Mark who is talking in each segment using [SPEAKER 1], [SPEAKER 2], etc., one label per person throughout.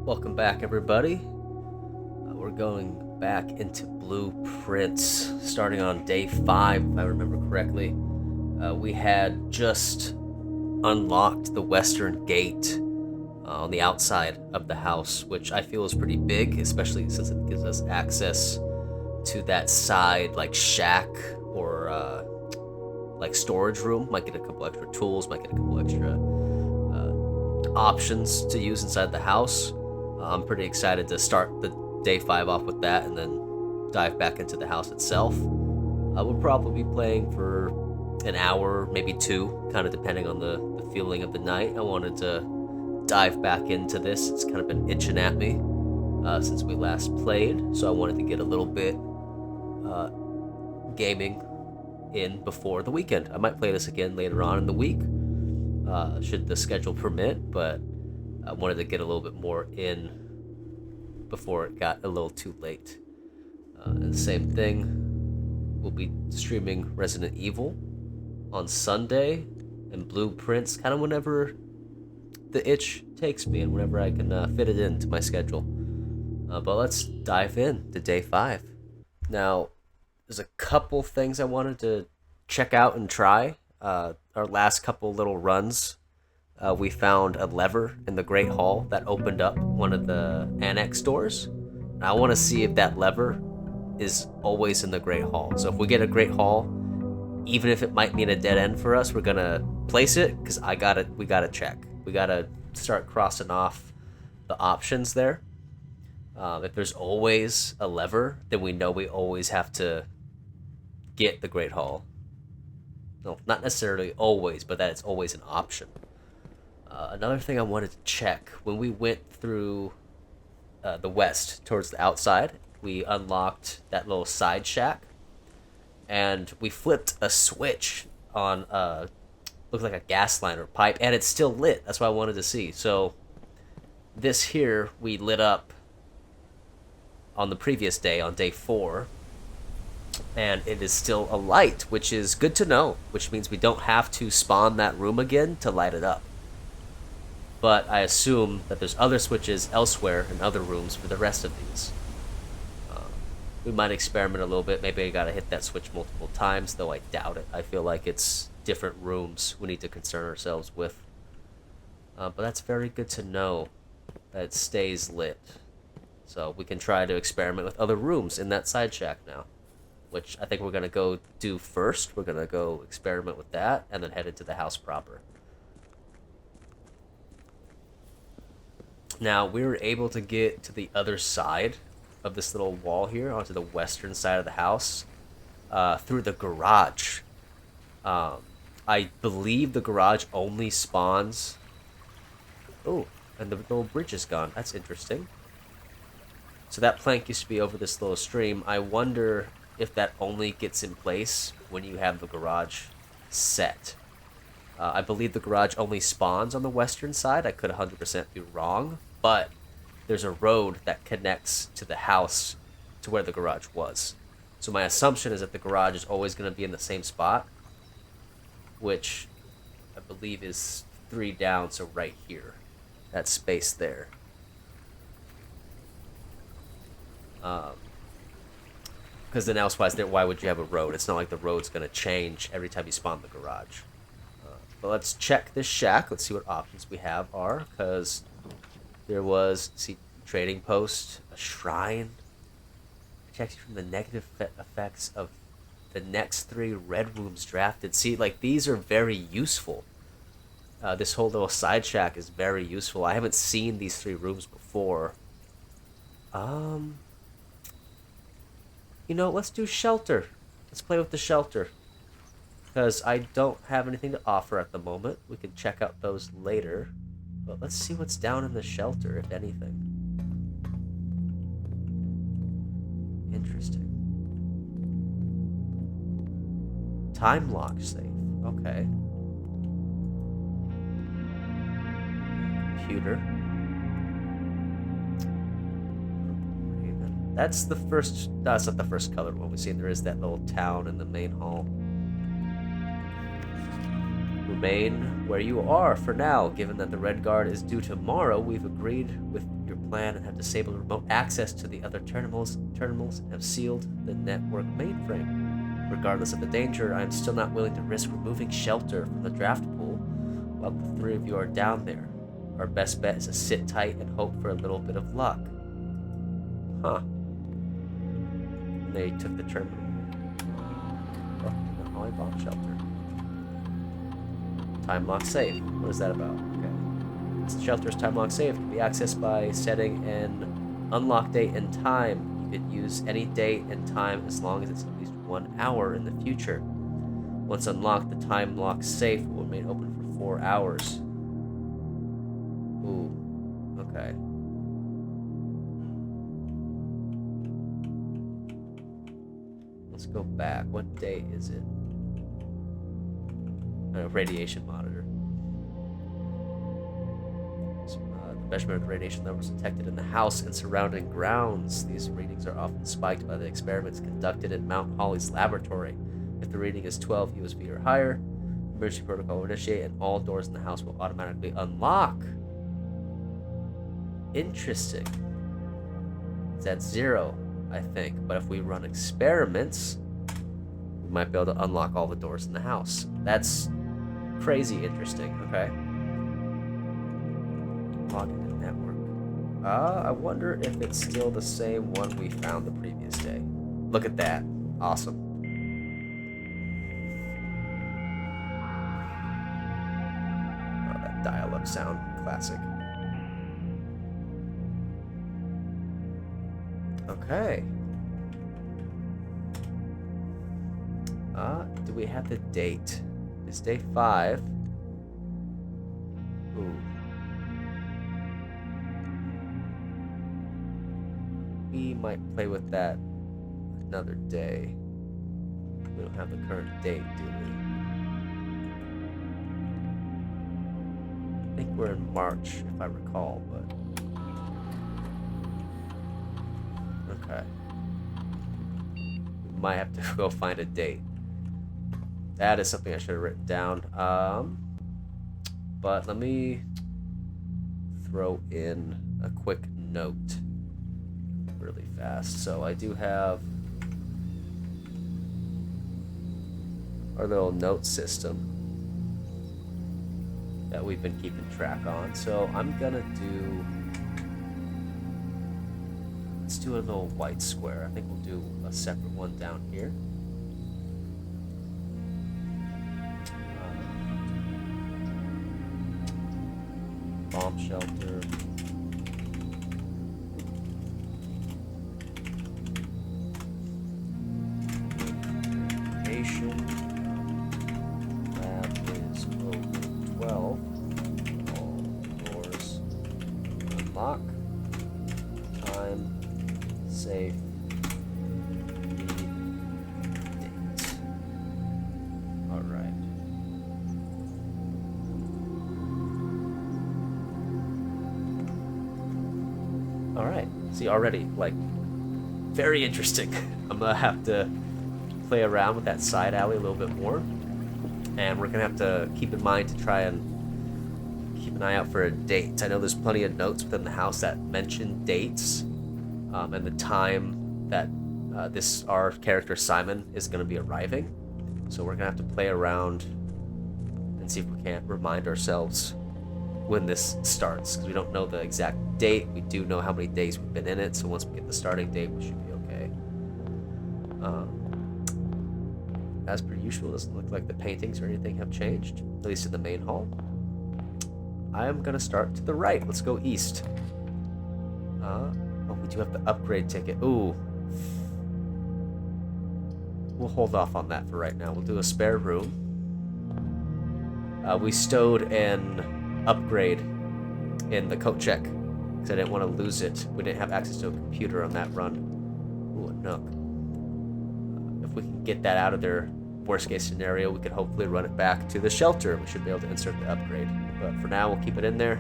[SPEAKER 1] Welcome back, everybody. We're going back into Blueprints, starting on day 5, if I remember correctly. We had just unlocked the western gate on the outside of the house, which I feel is pretty big, especially since it gives us access to that side, like shack or like storage room. Might get a couple extra tools, might get a couple extra options to use inside the house. I'm pretty excited to start the day 5 off with that and then dive back into the house itself. We'll probably be playing for an hour, maybe 2, kind of depending on the feeling of the night. I wanted to dive back into this. It's kind of been itching at me since we last played, so I wanted to get a little bit gaming in before the weekend. I might play this again later on in the week, should the schedule permit, but I wanted to get a little bit more in before it got a little too late. And the same thing, we'll be streaming Resident Evil on Sunday and Blueprints kind of whenever the itch takes me and whenever I can fit it into my schedule. But let's dive in to day 5. Now, there's a couple things I wanted to check out and try. Our last couple little runs, we found a lever in the Great Hall that opened up one of the annex doors. And I want to see if that lever is always in the Great Hall. So if we get a Great Hall, even if it might mean a dead end for us, we're gonna place it because we gotta check. We gotta start crossing off the options there. If there's always a lever, then we know we always have to get the Great Hall. No, not necessarily always, but that it's always an option. Another thing I wanted to check, when we went through the west towards the outside, we unlocked that little side shack, and we flipped a switch on looked like a gas line or pipe, and it's still lit. That's what I wanted to see. So this here we lit up on the previous day, on day 4, and it is still alight, which is good to know, which means we don't have to spawn that room again to light it up. But I assume that there's other switches elsewhere in other rooms for the rest of these. We might experiment a little bit. Maybe I gotta hit that switch multiple times, though I doubt it. I feel like it's different rooms we need to concern ourselves with. But that's very good to know that it stays lit. So we can try to experiment with other rooms in that side shack now, which I think we're gonna go do first. We're gonna go experiment with that and then head into the house proper. Now, we were able to get to the other side of this little wall here, onto the western side of the house, through the garage. I believe the garage only spawns... Oh, and the little bridge is gone. That's interesting. So that plank used to be over this little stream. I wonder if that only gets in place when you have the garage set. I believe the garage only spawns on the western side. I could 100% be wrong, but there's a road that connects to the house to where the garage was. So my assumption is that the garage is always going to be in the same spot, which I believe is 3 down, so right here. That space there. Because then elsewise, why would you have a road? It's not like the road's going to change every time you spawn the garage. But let's check this shack. Let's see what options we have are, because there was, trading post, a shrine. Protects you from the negative effects of the next 3 red rooms drafted. See, like, these are very useful. This whole little side shack is very useful. I haven't seen these 3 rooms before. You know, let's do shelter. Let's play with the shelter. Because I don't have anything to offer at the moment. We can check out those later. But let's see what's down in the shelter, if anything. Interesting. Time lock safe. Okay. Computer. Raven. That's the first... No, that's not the first colored one we've seen. There is that little town in the main hall. remain where you are for now. Given that the Red Guard is due tomorrow, we've agreed with your plan and have disabled remote access to the other terminals and have sealed the network mainframe. Regardless of the danger, I am still not willing to risk removing shelter from the draft pool while the three of you are down there. Our best bet is to sit tight and hope for a little bit of luck. Huh. They took the terminal. Oh, the Holly bomb shelter. Time lock safe. What is that about? Okay. This shelter's time lock safe can be accessed by setting an unlock date and time. You could use any date and time as long as it's at least 1 hour in the future. Once unlocked, the time lock safe will remain open for 4 hours. Ooh. Okay. Let's go back. What day is it? Radiation monitor. The measurement of radiation levels detected in the house and surrounding grounds. These readings are often spiked by the experiments conducted in Mount Holly's laboratory. If the reading is 12 USV or higher, emergency protocol will initiate and all doors in the house will automatically unlock. Interesting. It's at 0, I think. But if we run experiments, we might be able to unlock all the doors in the house. That's crazy interesting, okay? Log into network. I wonder if it's still the same one we found the previous day. Look at that. Awesome. Oh, that dial-up sound. Classic. Okay. Do we have the date? It's day 5. Ooh. We might play with that another day. We don't have the current date, do we? I think we're in March, if I recall, but... Okay. We might have to go find a date. That is something I should have written down. But let me throw in a quick note really fast. So I do have our little note system that we've been keeping track on. So I'm gonna do, let's do a little white square. I think we'll do a separate one down here. Bomb shelter. Location. Lab is open 12. All doors unlock. Time. Safe. Date. Alright. Alright. See, already, like, very interesting. I'm gonna have to play around with that side alley a little bit more. And we're gonna have to keep in mind to try and keep an eye out for a date. I know there's plenty of notes within the house that mention dates and the time that our character Simon is gonna be arriving. So we're gonna have to play around and see if we can't remind ourselves when this starts, because we don't know the exact date. We do know how many days we've been in it, so once we get the starting date, we should be okay. As per usual, it doesn't look like the paintings or anything have changed, at least in the main hall. I am gonna start to the right. Let's go east. Oh, we do have the upgrade ticket. Ooh. We'll hold off on that for right now. We'll do a spare room. We stowed an upgrade in the coat check because I didn't want to lose it. We didn't have access to a computer on that run. Ooh, a nook. If we can get that out of there, worst case scenario, we could hopefully run it back to the shelter. We should be able to insert the upgrade. But for now, we'll keep it in there.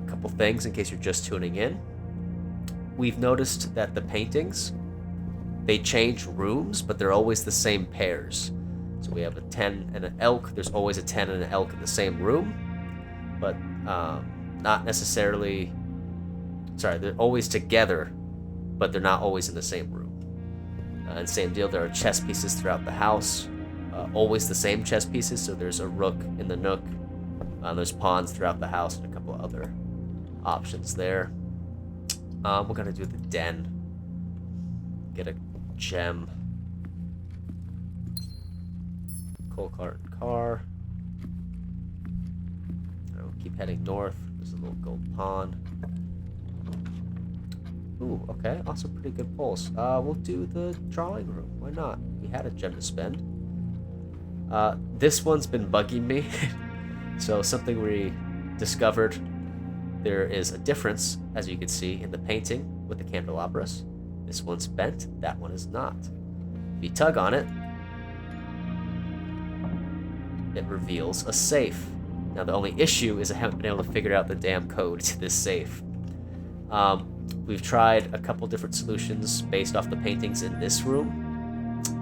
[SPEAKER 1] A couple things in case you're just tuning in. We've noticed that the paintings, they change rooms, but they're always the same pairs. So we have a 10 and an elk. There's always a 10 and an elk in the same room, but not necessarily. Sorry, they're always together, but they're not always in the same room. And same deal, there are chess pieces throughout the house, always the same chess pieces. So there's a rook in the nook. There's pawns throughout the house and a couple of other options there. We're gonna do the den. Get a gem. Coal cart and car. We'll keep heading north. There's a little gold pond. Ooh, okay. Also pretty good pulls. We'll do the drawing room. Why not? We had a gem to spend. This one's been bugging me. So something we discovered, there is a difference, as you can see, in the painting with the candelabras. This one's bent, that one is not. If you tug on it, it reveals a safe. Now the only issue is I haven't been able to figure out the damn code to this safe. We've tried a couple different solutions based off the paintings in this room.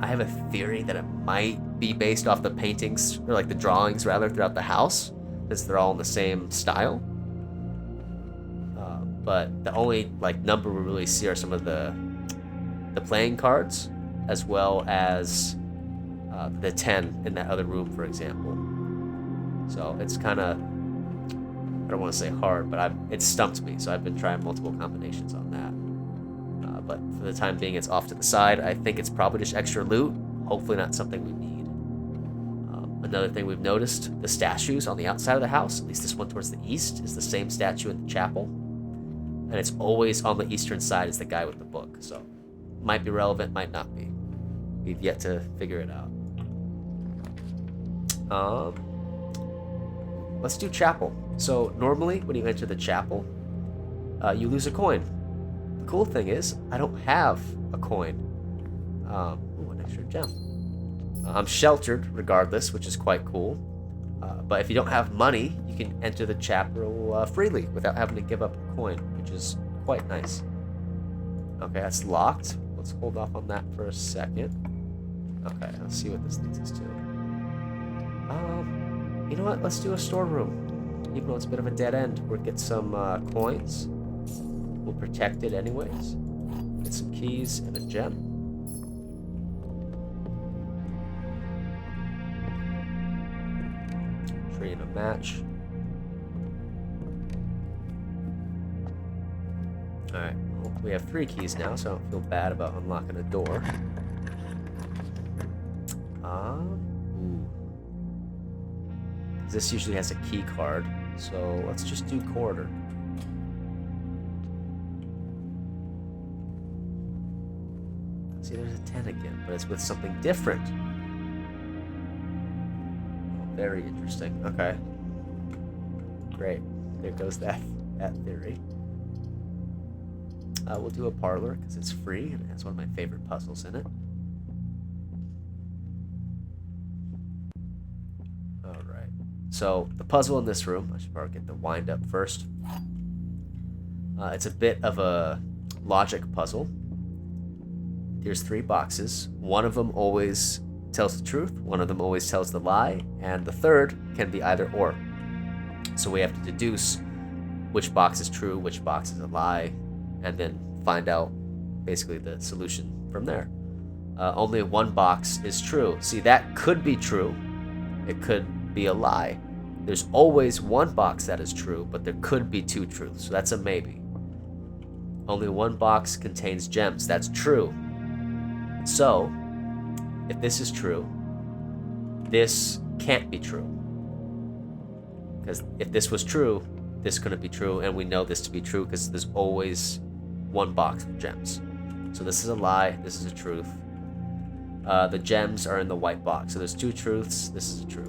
[SPEAKER 1] I have a theory that it might be based off the paintings, or like the drawings rather, throughout the house, since they're all in the same style. But the only like number we really see are some of the playing cards, as well as the 10 in that other room, for example. So it's kind of, I don't want to say hard, but it stumped me. So I've been trying multiple combinations on that. But for the time being, it's off to the side. I think it's probably just extra loot. Hopefully not something we need. Another thing we've noticed, the statues on the outside of the house, at least this one towards the east, is the same statue in the chapel. And it's always on the eastern side as the guy with the book. So might be relevant, might not be. We've yet to figure it out. Let's do chapel. So normally when you enter the chapel, you lose a coin. The cool thing is I don't have a coin. Ooh, an extra gem. I'm sheltered regardless, which is quite cool. But if you don't have money, you can enter the chapel freely without having to give up a coin, which is quite nice. Okay, that's locked. Let's hold off on that for a second. Okay, let's see what this leads us to. You know what? Let's do a storeroom. Even though it's a bit of a dead end, we'll get some coins. We'll protect it anyways. Get some keys and a gem. Tree and a match. Alright, well, we have 3 keys now, so I don't feel bad about unlocking a door. This usually has a key card, so let's just do quarter. See, there's a 10 again, but it's with something different. Oh, very interesting. Okay. Great. There goes that theory. We'll do a parlor because it's free and it has one of my favorite puzzles in it. Alright. So the puzzle in this room, I should probably get the wind up first. It's a bit of a logic puzzle. There's 3 boxes. One of them always tells the truth, one of them always tells the lie, and the third can be either or. So we have to deduce which box is true, which box is a lie, and then find out basically the solution from there. Only one box is true. See, that could be true. It could be a lie. There's always one box that is true, but there could be 2 truths, so that's a maybe. Only one box contains gems. That's true. So, if this is true, this can't be true. Because if this was true, this couldn't be true, and we know this to be true because there's always one box of gems. So this is a lie, this is a truth. The gems are in the white box. So there's 2 truths, this is a truth.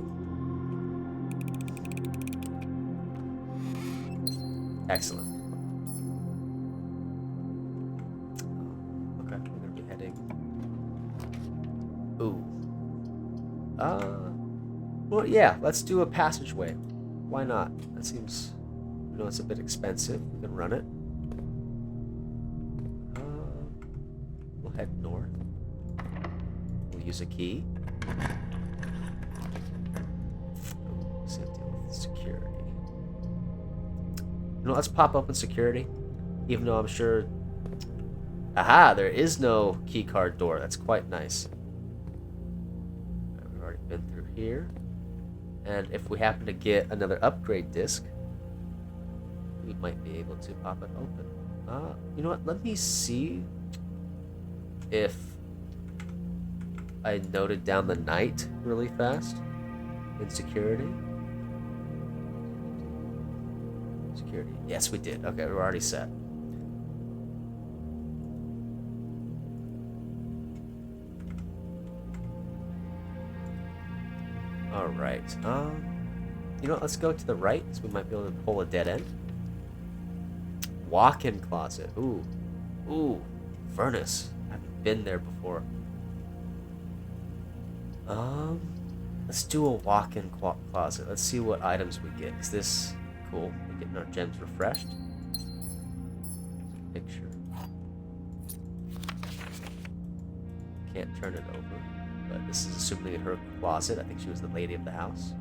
[SPEAKER 1] Excellent. Okay, we're gonna be heading. Ooh. Well, yeah, let's do a passageway. Why not? That seems, I know it's a bit expensive. We can run it. We'll head north. We'll use a key. security. You know, let's pop open security, even though I'm sure... Aha! There is no keycard door. That's quite nice. We've already been through here. And if we happen to get another upgrade disc, we might be able to pop it open. You know what? Let me see if I noted down the night really fast in security. Security. Yes, we did. Okay, we're already set. All right. You know what? Let's go to the right, so we might be able to pull a dead end. Walk-in closet. Ooh. Ooh. Furnace. I haven't been there before. Let's do a walk-in closet. Let's see what items we get. Is this cool? We're getting our gems refreshed. Picture. Can't turn it over, but this is assuming her closet. I think she was the lady of the house.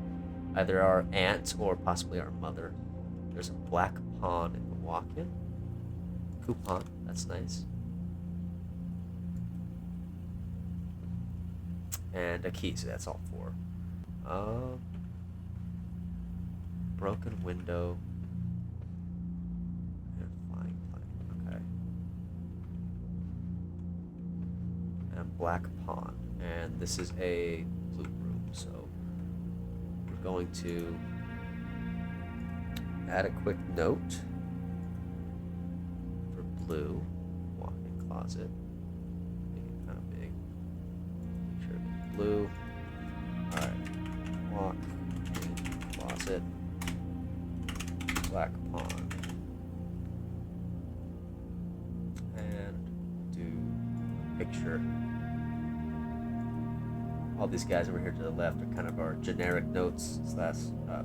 [SPEAKER 1] Either our aunt or possibly our mother. There's a black pawn in the walk-in. Coupon. That's nice. And a key, so that's all 4. Broken window. And flying plane. Okay. And black pawn. And this is a blue room, so we're going to add a quick note for blue. Walk-in closet. Make it kind of big. Make sure it's blue. Alright. Walk-in closet. Black pawn. And do a picture. All these guys over here to the left are kind of our generic notes slash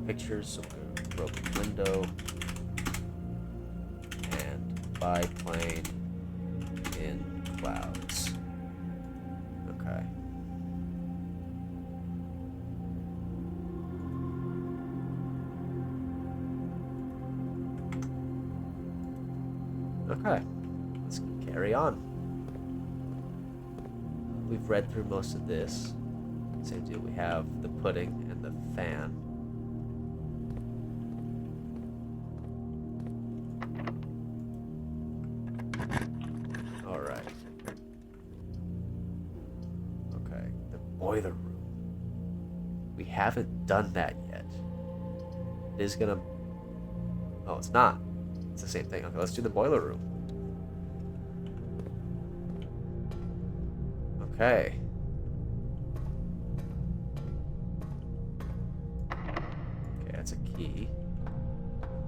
[SPEAKER 1] pictures. So we're broken window and biplane in clouds. Okay. Okay, let's carry on. We've read through most of this. Same deal, we have the pudding and the fan. Alright. Okay, the boiler room. We haven't done that yet. It is gonna... Oh, it's not. It's the same thing. Okay, let's do the boiler room. Okay. Okay, that's a key.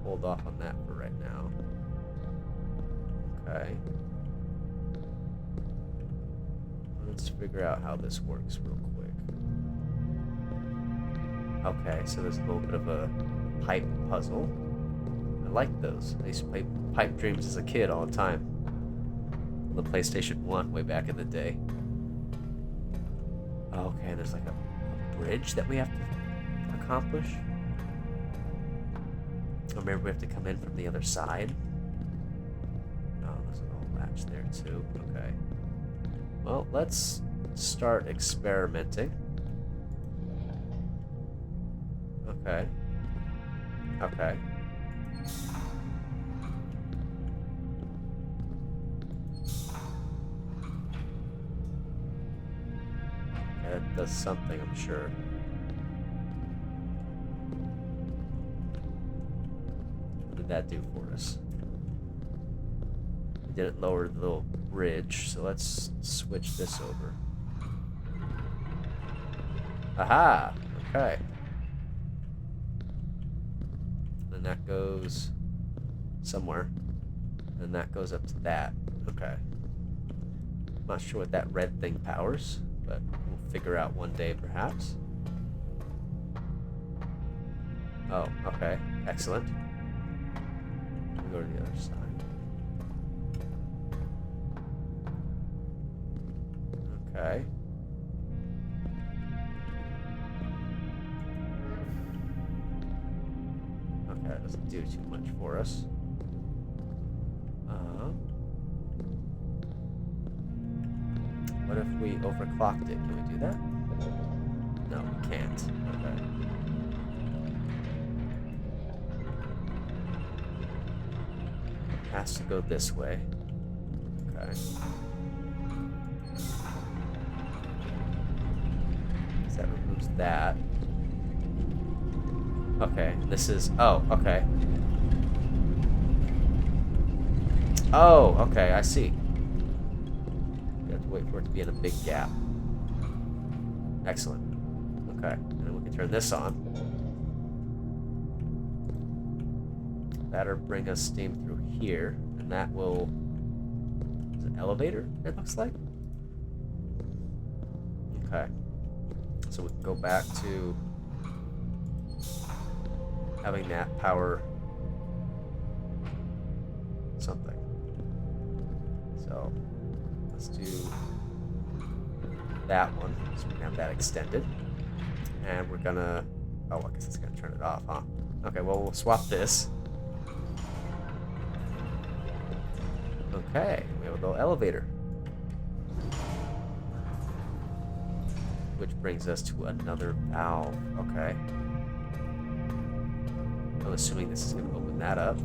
[SPEAKER 1] Hold off on that for right now. Okay. Let's figure out how this works real quick. Okay, so there's a little bit of a pipe puzzle. I like those. I used to play Pipe Dreams as a kid all the time. On the PlayStation 1 way back in the day. Okay, there's like a bridge that we have to accomplish. Or maybe we have to come in from the other side. Oh, there's an old latch there too. Okay. Well, let's start experimenting. Okay. Okay. That does something, I'm sure. What did that do for us? We didn't lower the little bridge, so let's switch this over. Aha! Okay. And that goes somewhere. And that goes up to that. Okay. I'm not sure what that red thing powers, but we'll figure out one day perhaps. Oh, okay. Excellent. We'll go to the other side. Okay. doesn't do too much for us. What if we overclocked it? Can we do that? No, we can't. Okay. It has to go this way. Okay. So that removes that. Okay, this is... Oh, okay. Oh, okay, I see. We have to wait for it to be in a big gap. Excellent. Okay, and then we can turn this on. That'll bring us steam through here, and that will... Is it an elevator, it looks like? Okay. So we can go back to having that power something. So let's do that one, so we can have that extended. And we're gonna, oh, I guess it's gonna turn it off, huh? Okay, well, we'll swap this. Okay, we have a little elevator. Which brings us to another valve. Okay. I'm assuming this is going to open that up.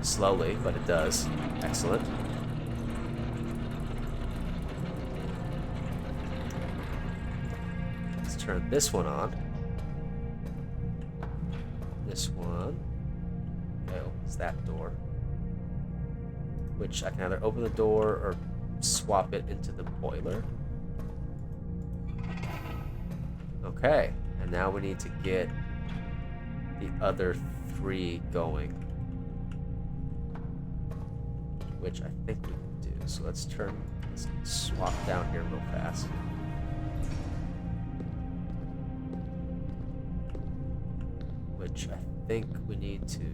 [SPEAKER 1] Slowly, but it does. Excellent. Let's turn this one on. This one. Okay, opens that door. Which I can either open the door or swap it into the boiler. Okay, and now we need to get the other three going, which I think we can do. So let's swap down here real fast. Which I think we need to,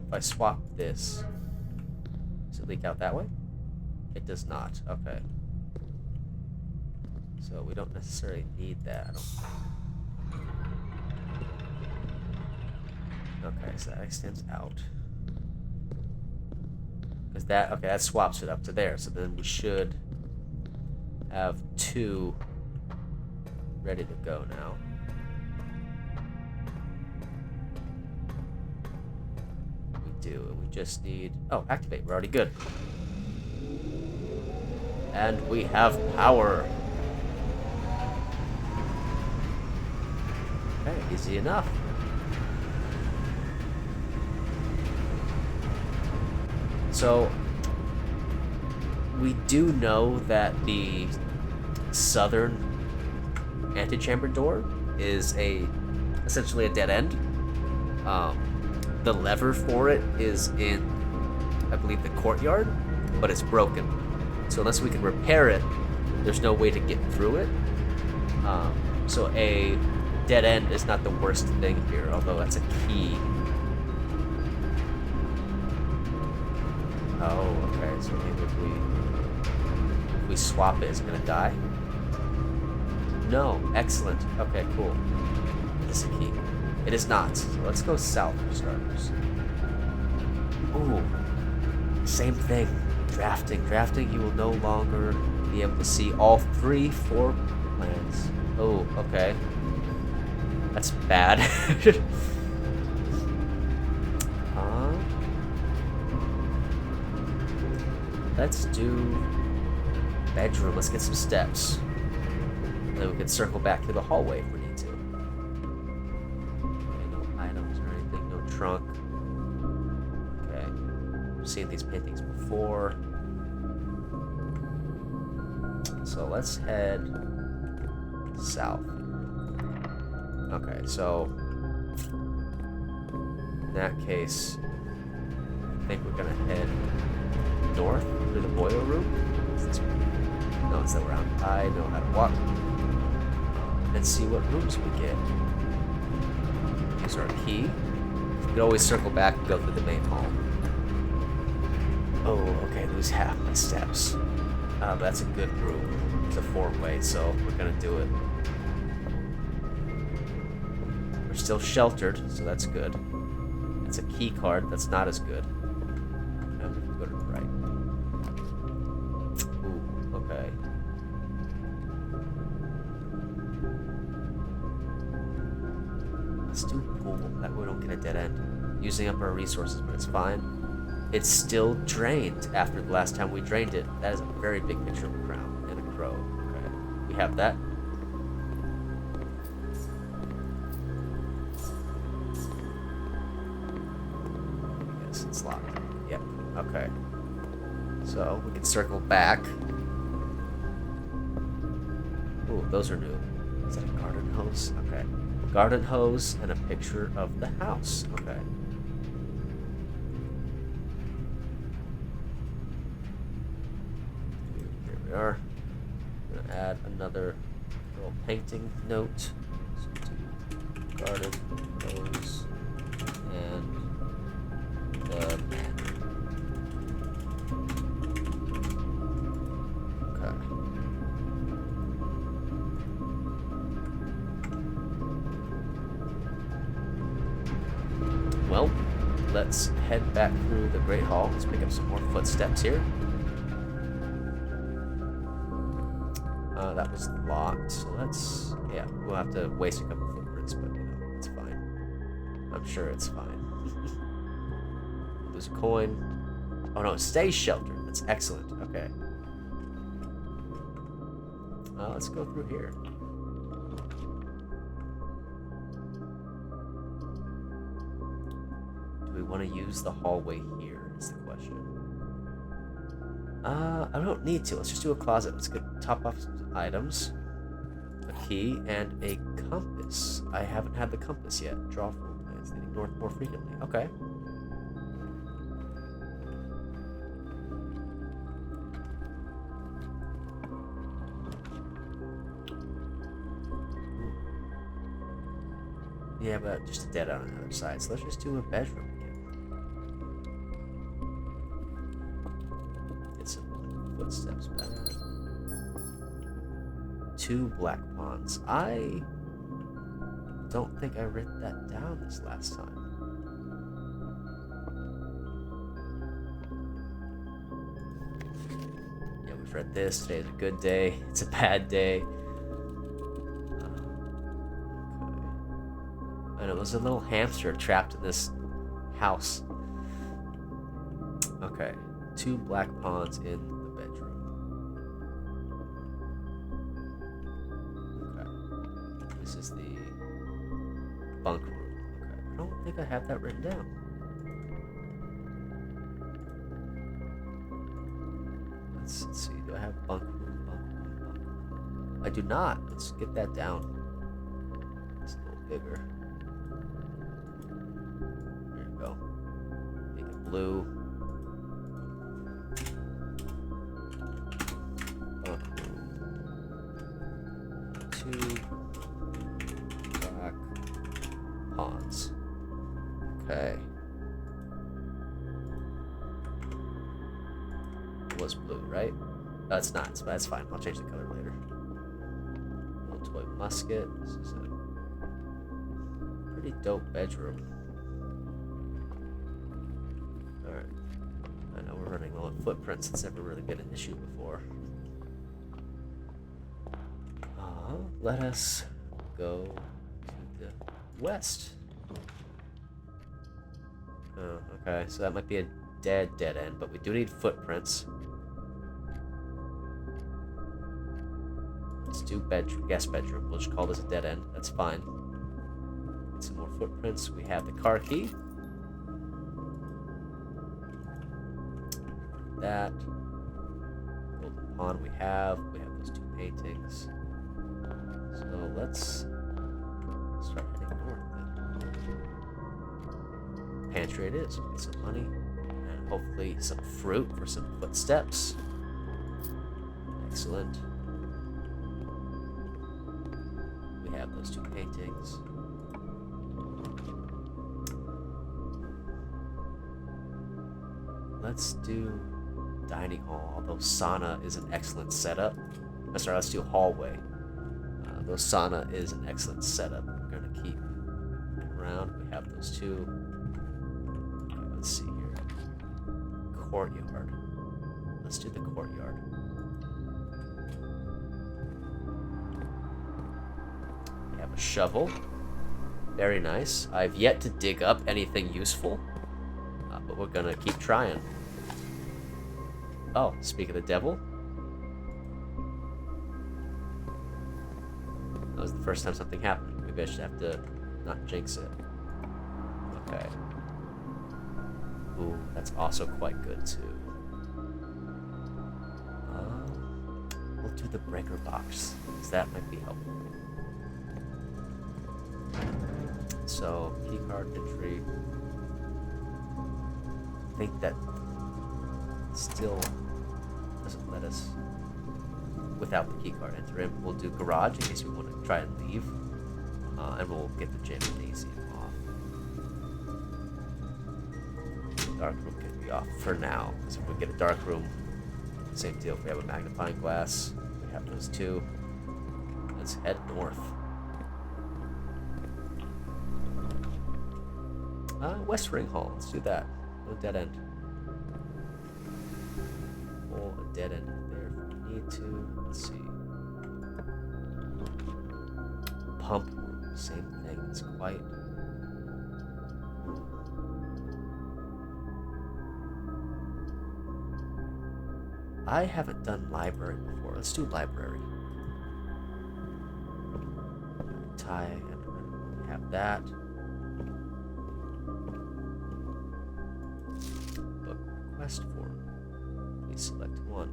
[SPEAKER 1] if I swap this, does it leak out that way? It does not. Okay. So we don't necessarily need that, I don't think. Okay, so that extends out. Because that, okay, that swaps it up to there. So then we should have two ready to go now. We do, and we just need, oh, activate, we're already good. And we have power. Okay, easy enough. So, we do know that the southern antechamber door is essentially a dead end. The lever for it is in, I believe, the courtyard, but it's broken. So unless we can repair it, there's no way to get through it. So a dead end is not the worst thing here, although that's a key. Oh, okay, so maybe if we swap it, it's gonna die? No, excellent. Okay, cool. This is a key. It is not. So let's go south for starters. Ooh, same thing. Drafting, you will no longer be able to see all 3 floor plans. Oh, okay. That's bad. Let's do bedroom. Let's get some steps. And then we can circle back through the hallway if we need to. Okay, no items or anything, no trunk. Okay. I've seen these paintings before. So let's head south. Okay, so in that case, I think we're gonna head north through the boiler room. No, it's that round. I know how to walk. And see what rooms we get. Use our key. We can always circle back and go through the main hall. Oh, okay, lose half my steps. That's a good room. It's a 4-way, so we're gonna do it. still sheltered, so that's good. It's a key card. That's not as good. And we can go to the right. Ooh, okay. Let's do pool. That way we don't get a dead end. Using up our resources, but it's fine. It's still drained after the last time we drained it. That is a very big picture of a crown and a crow. Okay. We have that. Yes, it's locked. Yep. Okay. So we can circle back. Ooh, those are new. Is that a garden hose? Okay. Garden hose and a picture of the house. Okay. Here we are. I'm gonna add another little painting note. So do garden hose and the man. Well, let's head back through the Great Hall. Let's pick up some more footsteps here. That was locked, so let's... Yeah, we'll have to waste a couple footprints, but, you know, it's fine. I'm sure it's fine. Lose a coin. Oh, no, it stays sheltered. That's excellent. Okay. Let's go through here. We want to use the hallway here is the question. I don't need to. Let's just do a closet. Let's get top off some items. A key and a compass. I haven't had the compass yet. Draw floor plans. Leading north more frequently. Okay. Yeah, but just a dead end on the other side. So let's just do a bedroom. Footsteps back. 2 black pawns. I don't think I wrote that down this last time. Yeah, we've read this. Today's a good day. It's a bad day. Okay. And it was a little hamster trapped in this house. Okay. 2 black pawns in This is the bunk room. Okay, I don't think I have that written down. Let's see. Do I have bunk room? Bunk room? I do not. Let's get that down. It's a little bigger. There you go. Make it blue. Bunk room. 2 pawns. Okay. It was blue, right? It's not, but that's fine. I'll change the color later. Little toy musket. This is a pretty dope bedroom. Alright. I know we're running low on footprints. It's never really been an issue before. Let us go to the west. Oh, okay, so that might be a dead end, but we do need footprints. Let's do guest bedroom. We'll just call this a dead end. That's fine. Get some more footprints. We have the car key. That. Golden pawn we have. We have those 2 paintings. So let's start heading north then. Pantry it is. Get some money. And hopefully some fruit for some footsteps. Excellent. We have those 2 paintings. Let's do dining hall, although sauna is an excellent setup. Sorry, let's do hallway. Though sauna is an excellent setup. We're gonna keep around. We have those two. Okay, let's see here. Courtyard. Let's do the courtyard. We have a shovel. Very nice. I've yet to dig up anything useful, but we're gonna keep trying. Oh, speak of the devil. That was the first time something happened. Maybe I should have to not jinx it. Okay. Ooh, that's also quite good too. We'll do the breaker box, because that might be helpful. So, keycard entry. I think that still doesn't let us, without the keycard enter in. We'll do garage in case we want to try and leave. And we'll get the gym and AC off. Dark room can be off for now, because if we get a dark room, same deal. If we have a magnifying glass, we have those two. Let's head north. West Ring Hall. Let's do that. No dead end. Pull a dead end there if we need to. Let's see. Pump room. Same thing. It's quite. I haven't done library before. Let's do library. Tie and have that. Book request form. Please select one.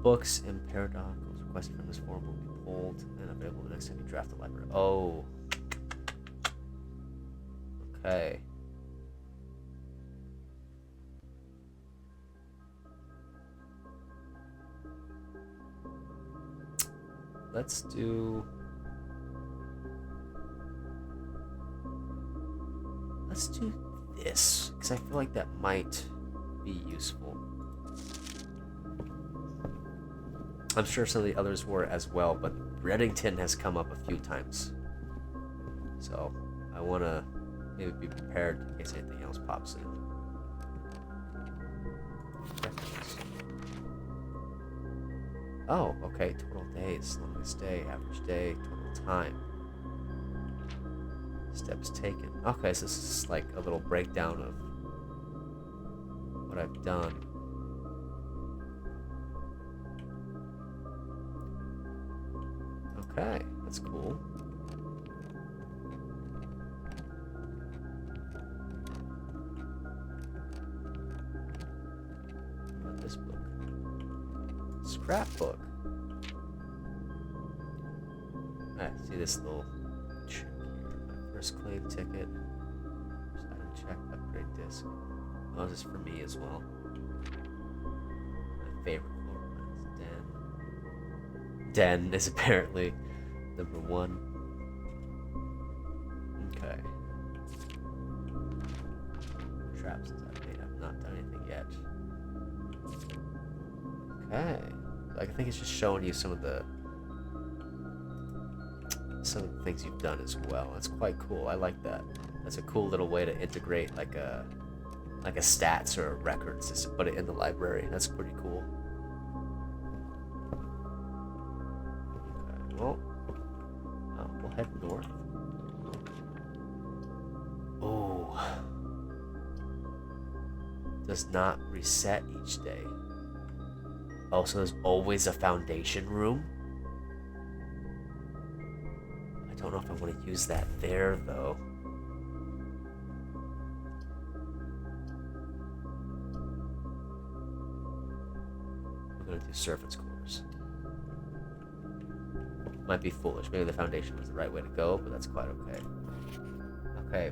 [SPEAKER 1] Books and periodicals requested from this form will be pulled and available the next time you draft the library. Oh. Okay. Let's do this, because I feel like that might be useful. I'm sure some of the others were as well, but Reddington has come up a few times. So I want to maybe be prepared in case anything else pops in. Oh, okay. Total days, longest day, average day, total time. Steps taken. Okay, so this is like a little breakdown of what I've done. Okay, that's cool. What about this book? Scrapbook. Alright, see this little check here. My first claim ticket. First item check, upgrade disc. Oh, this is for me as well. My favorite floor plan is Den. Den is apparently number 1. Okay. Traps is update. I've not done anything yet. Okay. I think it's just showing you some of the things you've done as well. That's quite cool. I like that. That's a cool little way to integrate like a stats or a records, just to put it in the library. That's pretty cool. Okay, well, we'll head north. Oh, does not reset each day. Oh, so there's always a foundation room? I don't know if I want to use that there, though. We're going to do servants' quarters. Might be foolish. Maybe the foundation was the right way to go, but that's quite okay. Okay.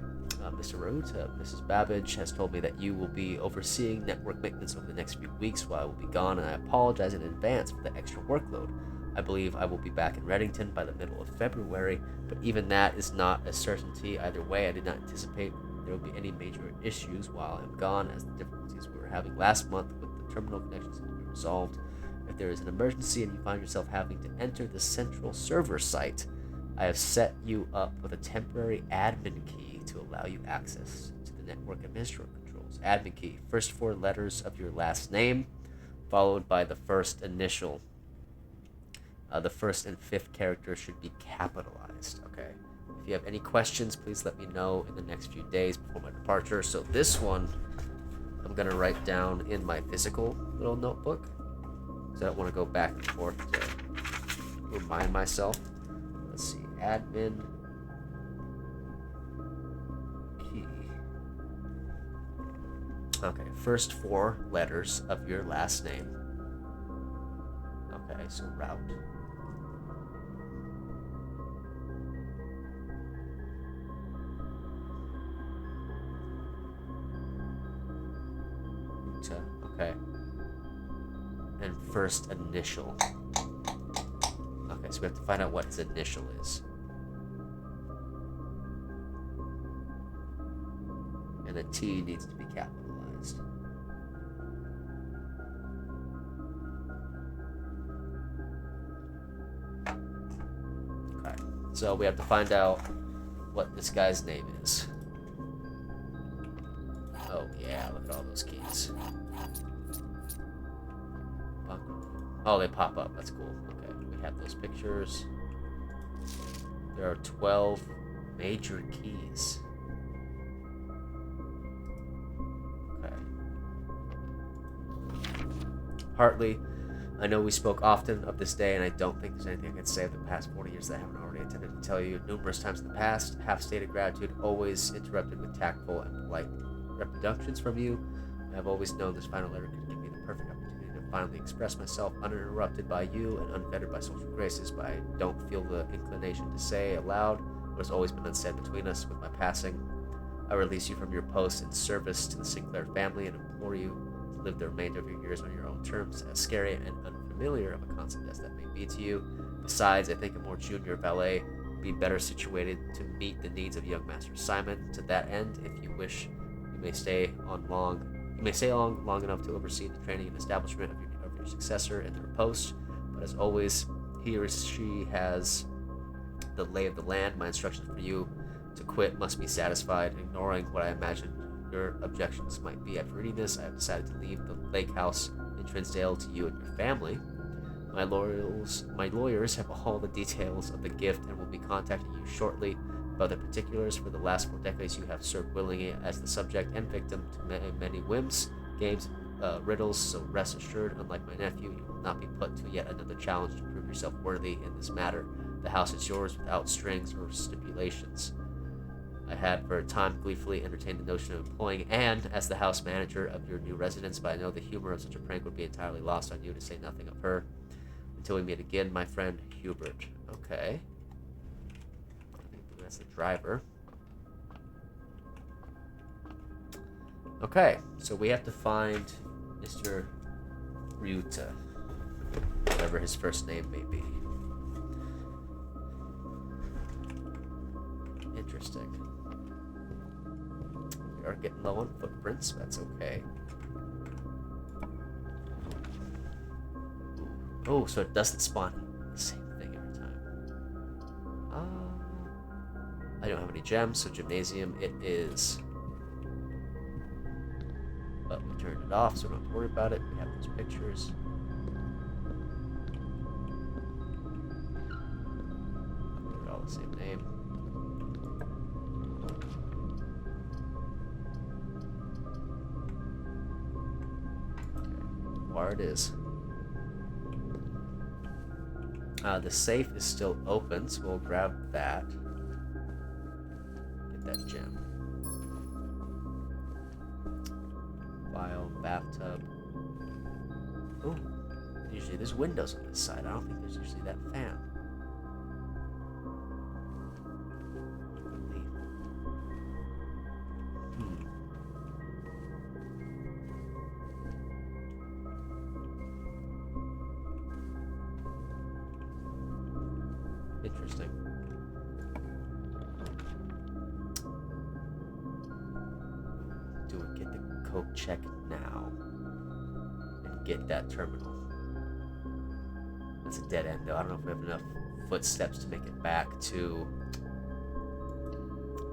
[SPEAKER 1] Mr. Raruta, Mrs. Babbage has told me that you will be overseeing network maintenance over the next few weeks while I will be gone, and I apologize in advance for the extra workload. I believe I will be back in Reddington by the middle of February, but even that is not a certainty. Either way, I did not anticipate there will be any major issues while I'm gone, as the difficulties we were having last month with the terminal connections can be resolved. If there is an emergency and you find yourself having to enter the central server site, I have set you up with a temporary admin key to allow you access to the network administrator controls. Admin key, first four letters of your last name, followed by the first initial. The first and fifth characters should be capitalized. Okay. If you have any questions, please let me know in the next few days before my departure. So this one, I'm going to write down in my physical little notebook. So I don't want to go back and forth to remind myself. Let's see. Admin key. Okay. First four letters of your last name. Okay. So route. Okay. And first initial. Okay, so we have to find out what his initial is. And the T needs to be capitalized. Okay, so we have to find out what this guy's name is. Oh yeah, look at all those keys. Oh, they pop up. That's cool. Okay, we have those pictures. There are 12 major keys. Okay. Hartley, I know we spoke often of this day, and I don't think there's anything I can say of the past 40 years that I haven't already intended to tell you numerous times in the past. Half-stated gratitude, always interrupted with tactful and polite reproductions from you. I have always known this final letter could give me the perfect opportunity to finally express myself uninterrupted by you and unfettered by social graces, but I don't feel the inclination to say aloud what has always been unsaid between us. With my passing, I release you from your post in service to the Sinclair family and implore you to live the remainder of your years on your own terms, as scary and unfamiliar of a concept as that may be to you. Besides, I think a more junior valet would be better situated to meet the needs of young Master Simon. To that end, if you wish, you may stay on long enough to oversee the training and establishment of your successor in their post. But as always, he or she has the lay of the land. My instructions for you to quit must be satisfied. Ignoring what I imagine your objections might be after reading this, I have decided to leave the lake house in Trinsdale to you and your family. My lawyers have all the details of the gift and will be contacting you shortly about the particulars. For the last 4 decades, you have served willingly as the subject and victim to many whims, games, riddles, so rest assured, unlike my nephew, you will not be put to yet another challenge to prove yourself worthy in this matter. The house is yours without strings or stipulations. I had for a time gleefully entertained the notion of employing Anne as the house manager of your new residence, but I know the humor of such a prank would be entirely lost on you, to say nothing of her. Until we meet again, my friend Hubert. Okay. That's the driver. Okay, so we have to find Mr. Ryuta, whatever his first name may be. Interesting. We are getting low on footprints, that's okay. Oh, so it doesn't spawn the same thing every time. I don't have any gems, so gymnasium it is. But we turned it off, so we don't have to worry about it. We have those pictures. They're all the same name. Okay, where it is. The safe is still open, so we'll grab that. Get that gem. File, bathtub. Ooh, usually there's windows on this side. I don't think there's usually that fan. Interesting. Do we get the code check now and get that terminal? That's a dead end though. I don't know if we have enough footsteps to make it back to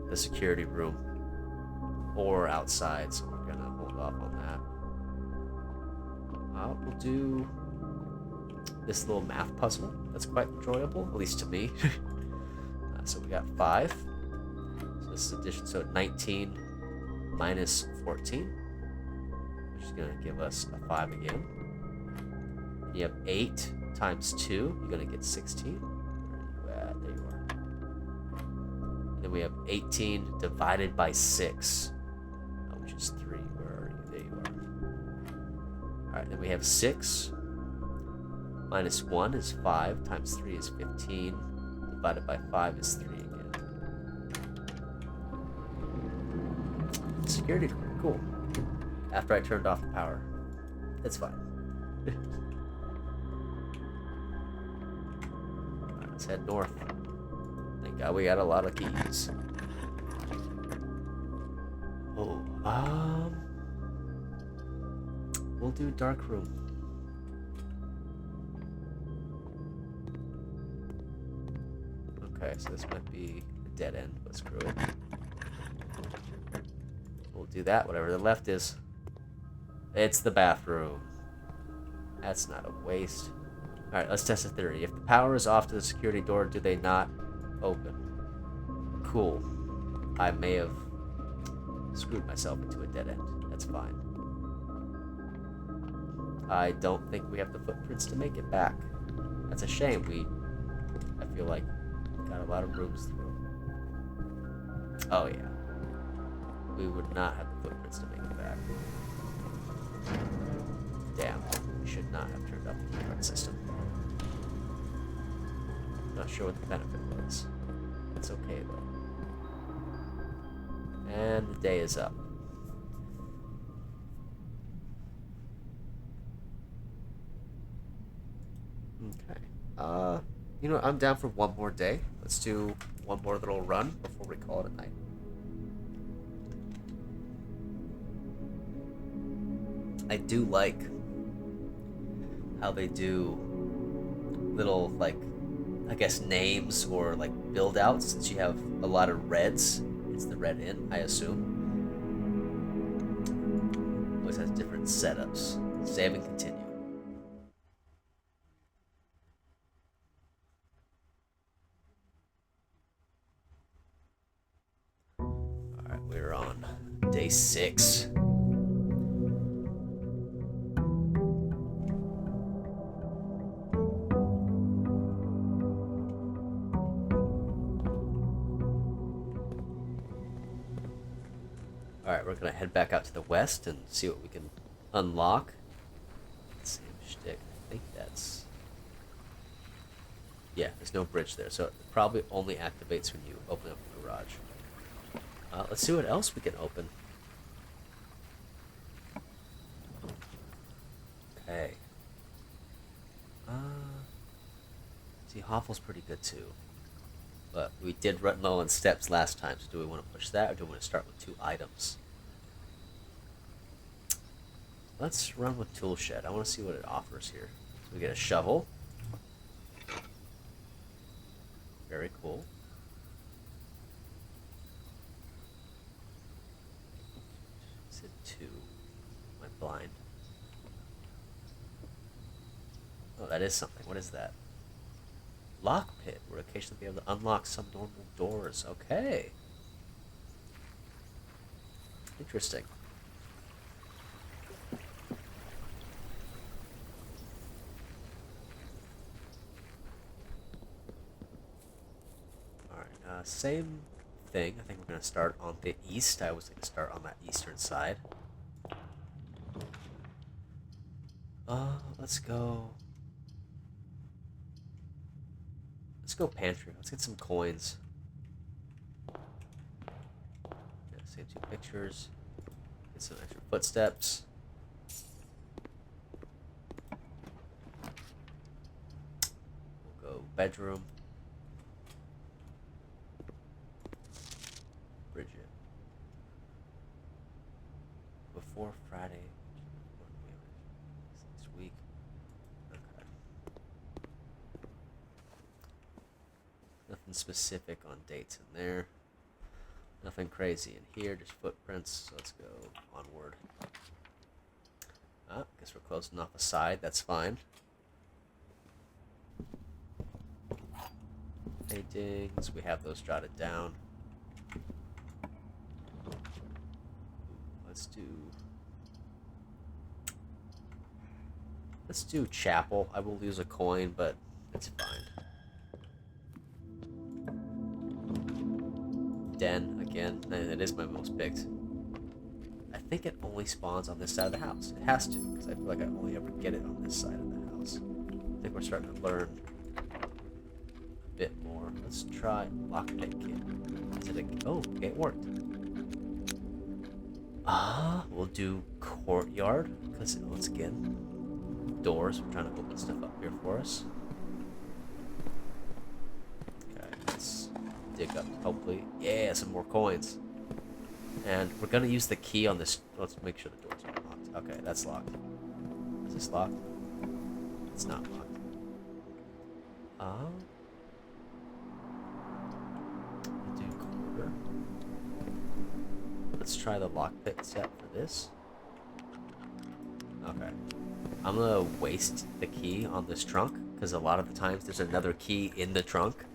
[SPEAKER 1] the security room or outside, so we're gonna hold off on that. We'll do this little math puzzle. That's quite enjoyable, at least to me. So we got 5. So this is addition. So 19 minus 14, which is gonna give us a 5 again. And you have 8 times 2. You're gonna get 16. Where are you at? There you are. And then we have 18 divided by 6, which is 3. Where are you? There you are. All right. Then we have 6 minus 1 is 5 times 3 is 15. Divided by 5 is 3 again. Security door, cool. After I turned off the power. It's fine. Alright, let's head north. Thank God we got a lot of keys. Oh, we'll do dark room. Okay, so this might be a dead end, but screw it. We'll do that, whatever the left is. It's the bathroom. That's not a waste. Alright, let's test a theory. If the power is off to the security door, do they not open? Cool. I may have screwed myself into a dead end. That's fine. I don't think we have the footprints to make it back. That's a shame. I feel like got a lot of rooms through. Oh yeah. We would not have the footprints to make it back. Damn. We should not have turned off the keycard system. Not sure what the benefit was. It's okay though. And the day is up. Okay. You know, I'm down for one more day. Let's do one more little run before we call it a night. I do like how they do little, like, I guess names or like build outs. Since you have a lot of reds, it's the Red Inn, I assume. Always has different setups. Save and continue. Alright, we're on day 6. Alright, we're gonna head back out to the west and see what we can unlock. Same shtick. I think that's... Yeah, there's no bridge there, so it probably only activates when you open up the garage. Let's see what else we can open. Okay. See, Hoffel's pretty good too. But we did run low on steps last time, so do we want to push that, or do we want to start with 2 items? Let's run with Tool Shed. I want to see what it offers here. So we get a shovel. Very cool. Is it 2? Am I blind? Oh, that is something. What is that? Lock pit, where occasionally be able to unlock some normal doors. Okay. Interesting. Alright, same thing. I think we're going to start on the east. I always like to start on that eastern side. Let's go... Let's go pantry. Let's get some coins. Yeah, save 2 pictures. Get some extra footsteps. We'll go bedroom. Bridget. Before Friday. Next week. Okay. specific on dates in there. Nothing crazy in here, just footprints. So let's go onward. Guess we're closing off a side. That's fine. Paintings. We have those jotted down. Let's do chapel. I will lose a coin, but it's fine. Den again. It is my most picked. I think it only spawns on this side of the house. It has to, because I feel like I only ever get it on this side of the house. I think we're starting to learn a bit more. Let's try lockpick kit. Is it a... Oh, okay, it worked. We'll do courtyard, because once again, doors. We're trying to open stuff up here for us. Okay, let's dig up, hopefully. Yeah, some more coins. And we're gonna use the key on this. Let's make sure the doors are locked. Okay, that's locked. Is this locked? It's not locked. We'll do quarter. Let's try the lockpick set for this. Okay. I'm gonna waste the key on this trunk, because a lot of the times there's another key in the trunk.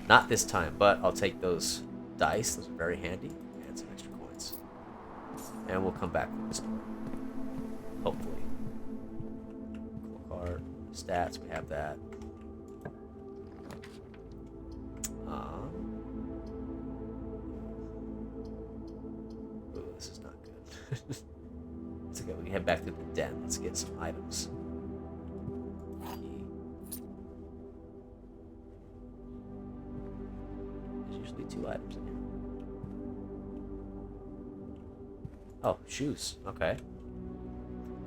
[SPEAKER 1] Not this time, but I'll take those dice. Those are very handy. And some extra coins. And we'll come back to the store. Hopefully. Cool card. Stats, we have that. Ooh, this is not good. It's okay, we can head back to the den. Let's get some items. There's usually 2 items in here. Oh, shoes. Okay.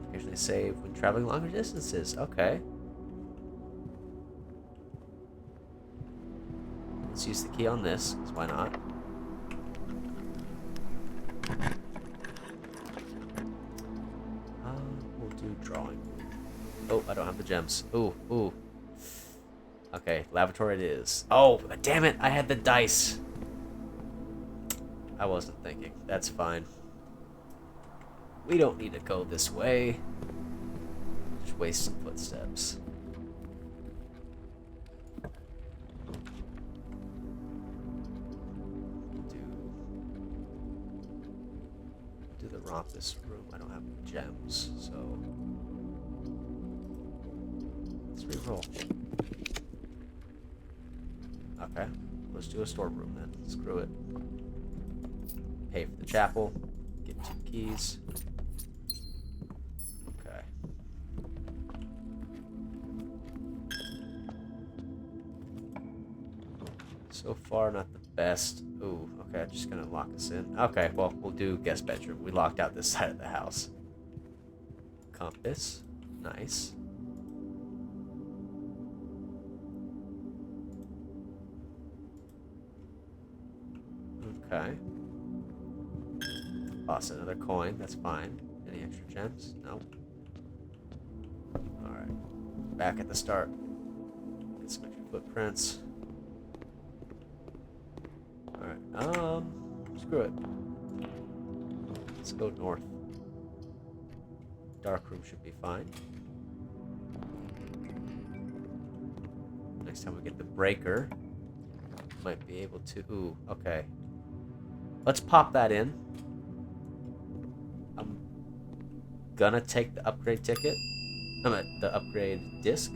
[SPEAKER 1] Occasionally save when traveling longer distances. Okay. Let's use the key on this, because why not? We'll do drawing. Oh, I don't have the gems. Ooh. Okay, lavatory it is. Oh, damn it, I had the dice. I wasn't thinking. That's fine. We don't need to go this way. Just waste some footsteps. Do the rompus room. I don't have gems, so let's reroll. Okay, let's do a storeroom then. Screw it. Pay for the chapel. Get 2 keys. Okay. So far, not the best. Ooh, okay, I'm just gonna lock us in. Okay, well, we'll do guest bedroom. We locked out this side of the house. Compass. Nice. Okay. Lost another coin. That's fine. Any extra gems? No. Alright. Back at the start. Get some extra footprints. Alright. Screw it. Let's go north. Dark room should be fine. Next time we get the breaker, might be able to... Ooh, okay. Let's pop that in. I'm gonna take the upgrade ticket. The upgrade disc.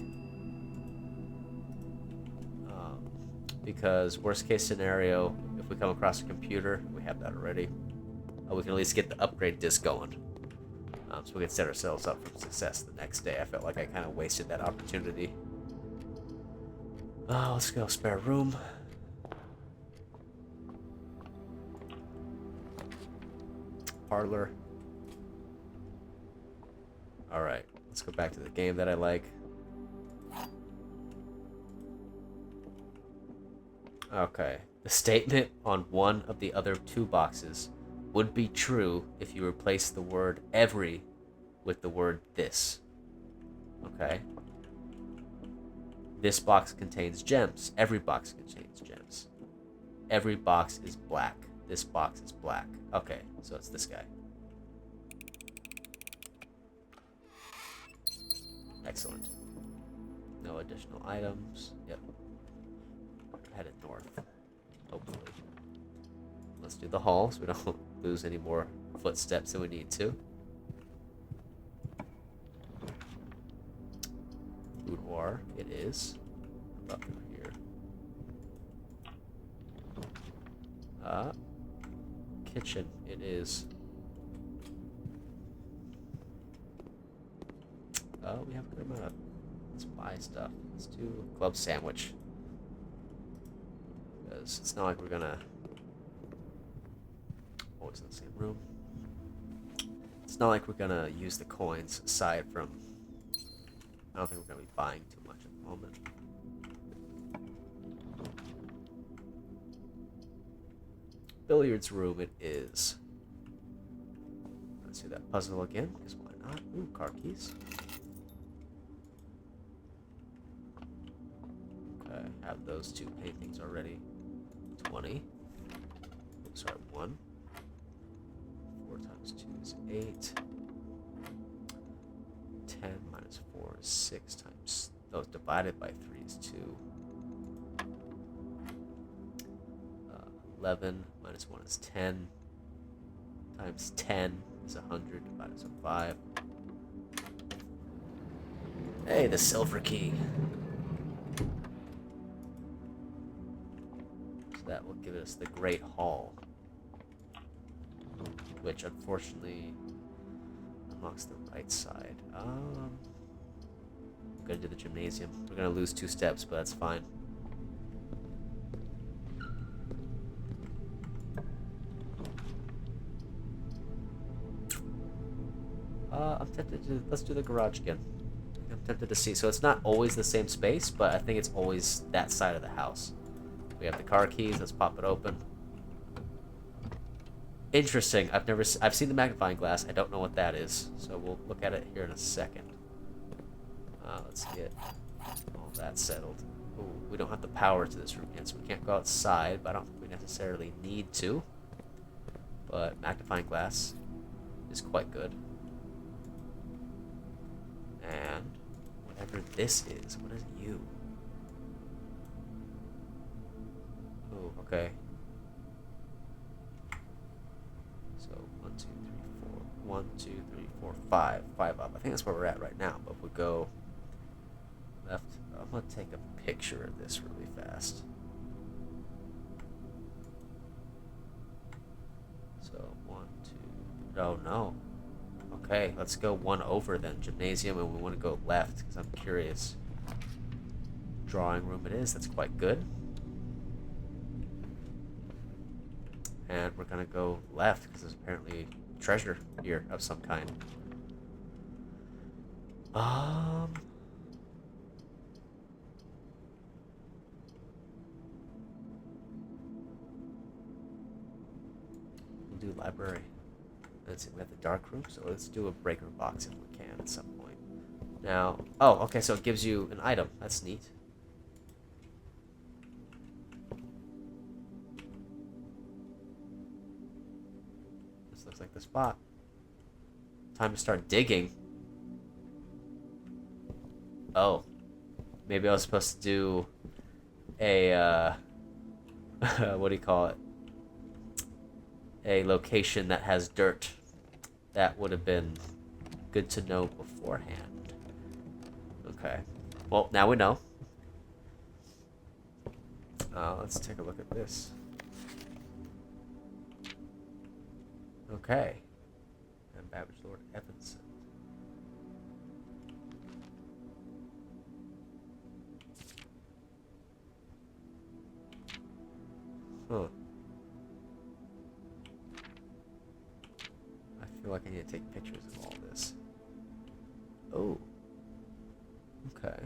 [SPEAKER 1] Because worst case scenario, if we come across a computer, we have that already. We can at least get the upgrade disc going. So we can set ourselves up for success the next day. I felt like I kind of wasted that opportunity. Let's go. Spare room. Parlor. Alright. Let's go back to the game that I like. Okay. The statement on one of the other 2 boxes would be true if you replace the word every with the word this. Okay. This box contains gems. Every box contains gems. Every box is black. This box is black. Okay, so it's this guy. Excellent. No additional items. Yep. Headed north. Hopefully. Let's do the hall so we don't lose any more footsteps than we need to. Boudoir, it is. Up here. Kitchen, it is. We have a good amount of supply stuff. Let's do a club sandwich. Because it's not like we're gonna always in the same room. It's not like we're gonna use the coins aside from. I don't think we're gonna be buying too much at the moment. Billiards room it is. Let's do that puzzle again, because why not? Ooh, car keys. Okay, have those two paintings already. 20. Oops, sorry, 1. 4 times 2 is 8. 10 minus 4 is 6 times. Oh, divided by 3 is 2. 11 minus 1 is 10. Times 10 is 100 divided by 5. Hey, the silver key. So that will give us the Great Hall. Which, unfortunately, unlocks the right side. I'm gonna do the gymnasium. We're gonna lose 2 steps, but that's fine. I'm tempted to, let's do the garage again. I'm tempted to see. So it's not always the same space, but I think it's always that side of the house. We have the car keys. Let's pop it open. Interesting. I've seen the magnifying glass. I don't know what that is. So we'll look at it here in a second. Let's get all that settled. Ooh, we don't have the power to this room yet, so we can't go outside, but I don't think we necessarily need to. But magnifying glass is quite good. And whatever this is, what is you? Oh, okay. So 1, 2, 3, 4. 1, 2, 3, 4, 5. 5 up. I think that's where we're at right now. But if we go left, I'm gonna take a picture of this really fast. So 1, 2. Oh no. Okay, let's go 1 over then. Gymnasium, and we want to go left because I'm curious. Drawing room it is. That's quite good. And we're gonna go left because there's apparently treasure here of some kind. We'll do library. Let's see, we have the dark room, so let's do a breaker box if we can at some point. Now, oh, okay, so it gives you an item. That's neat. This looks like the spot. Time to start digging. Oh. Maybe I was supposed to do a, what do you call it? A location that has dirt. That would have been good to know beforehand. Okay. Well, now we know. Let's take a look at this. Okay. And Babbage Lord Evanson. Huh. I feel like I need to take pictures of all this. Oh. Okay.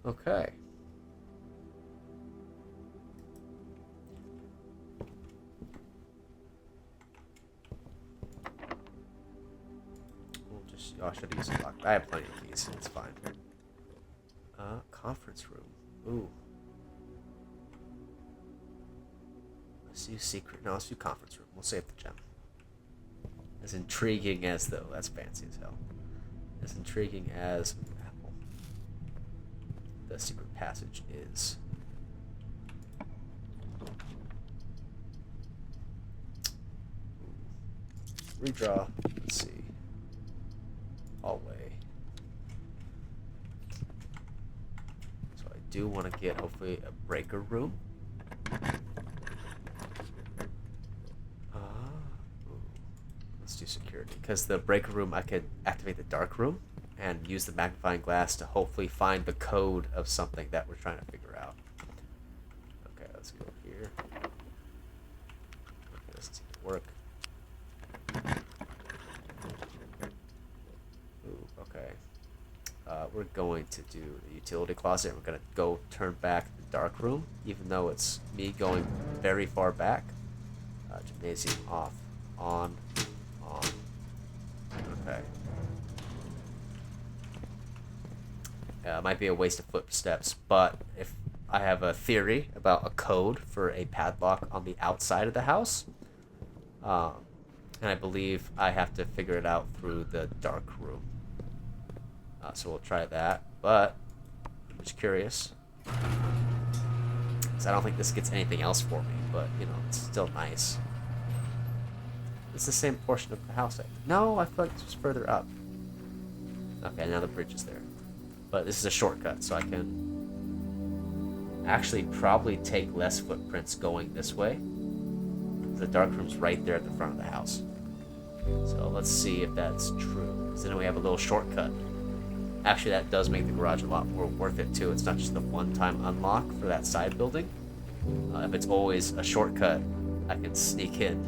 [SPEAKER 1] Okay. Oh, I should have used a lock. I have plenty of keys. It's fine. Conference room. Ooh. Let's do secret. No, let's do conference room. We'll save the gem. As intriguing as though. That's fancy as hell. As intriguing as Apple. The secret passage is. Redraw. Let's see. Hallway. So I do want to get hopefully a breaker room. Let's do security because the breaker room I could activate the dark room and use the magnifying glass to hopefully find the code of something that we're trying to figure out. Okay, let's go here. Okay, this doesn't work. Ooh, okay. We're going to do the utility closet. We're going to go turn back the dark room, even though it's me going very far back. Gymnasium off, on. Okay. It might be a waste of footsteps, but if I have a theory about a code for a padlock on the outside of the house, and I believe I have to figure it out through the dark room. So we'll try that, but I'm just curious. Because I don't think this gets anything else for me, but, you know, it's still nice. It's the same portion of the house. No, I thought this was further up. Okay, now the bridge is there. But this is a shortcut, so I can actually probably take less footprints going this way. The dark room's right there at the front of the house. So let's see if that's true. Because then we have a little shortcut. Actually, that does make the garage a lot more worth it, too. It's not just the one-time unlock for that side building. If it's always a shortcut, I can sneak in.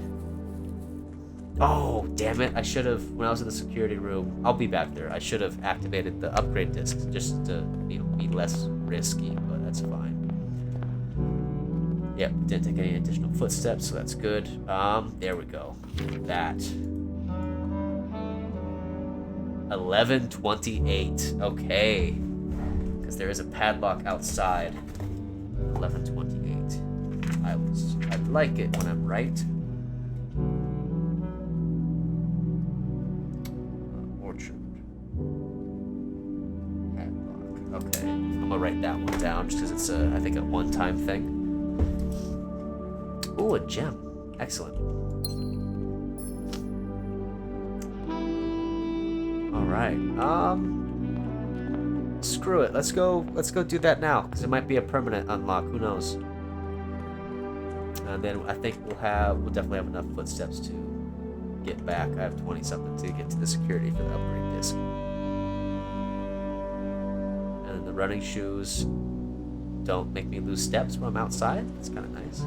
[SPEAKER 1] Oh, damn it. I should have, when I was in the security room, I'll be back there. I should have activated the upgrade disc just to, you know, be less risky, but that's fine. Yep, didn't take any additional footsteps, so that's good. There we go. That. 11:28. Okay. Because there is a padlock outside. 11:28. I like it when I'm right. Orchard. Padlock. Okay. I'm gonna write that one down just because it's I think a one-time thing. Ooh, a gem. Excellent. All right. Screw it. Let's go do that now because it might be a permanent unlock. Who knows? And then I think we'll definitely have enough footsteps to get back. I have 20 something to get to the security for the upgrade disc. And then the running shoes don't make me lose steps when I'm outside. It's kind of nice.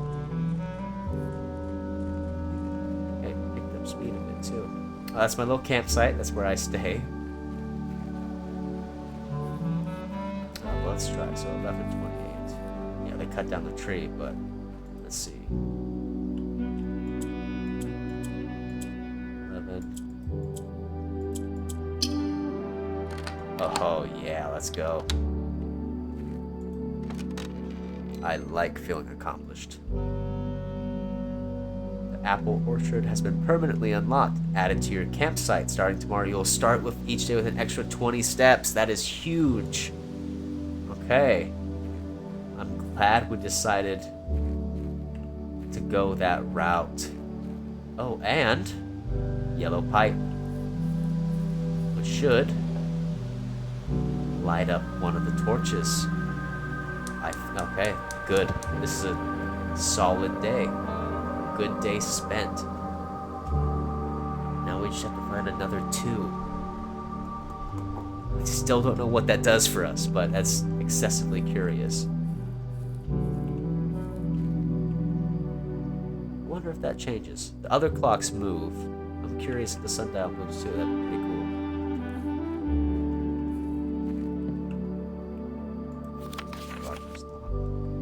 [SPEAKER 1] Okay, picked up speed a bit too. That's my little campsite. That's where I stay. Well, let's try. So 11:28. Yeah, they cut down the tree, but let's see. 11. Oh yeah, let's go. I like feeling accomplished. Apple Orchard has been permanently unlocked. Added to your campsite. Starting tomorrow, you'll start with each day with an extra 20 steps. That is huge. Okay. I'm glad we decided to go that route. Oh, and yellow pipe, which should light up one of the torches. Okay, good. This is a solid day. Good day spent. Now we just have to find another 2. We still don't know what that does for us, but that's excessively curious. I wonder if that changes. The other clocks move. I'm curious if the sundial moves too. That'd be pretty cool.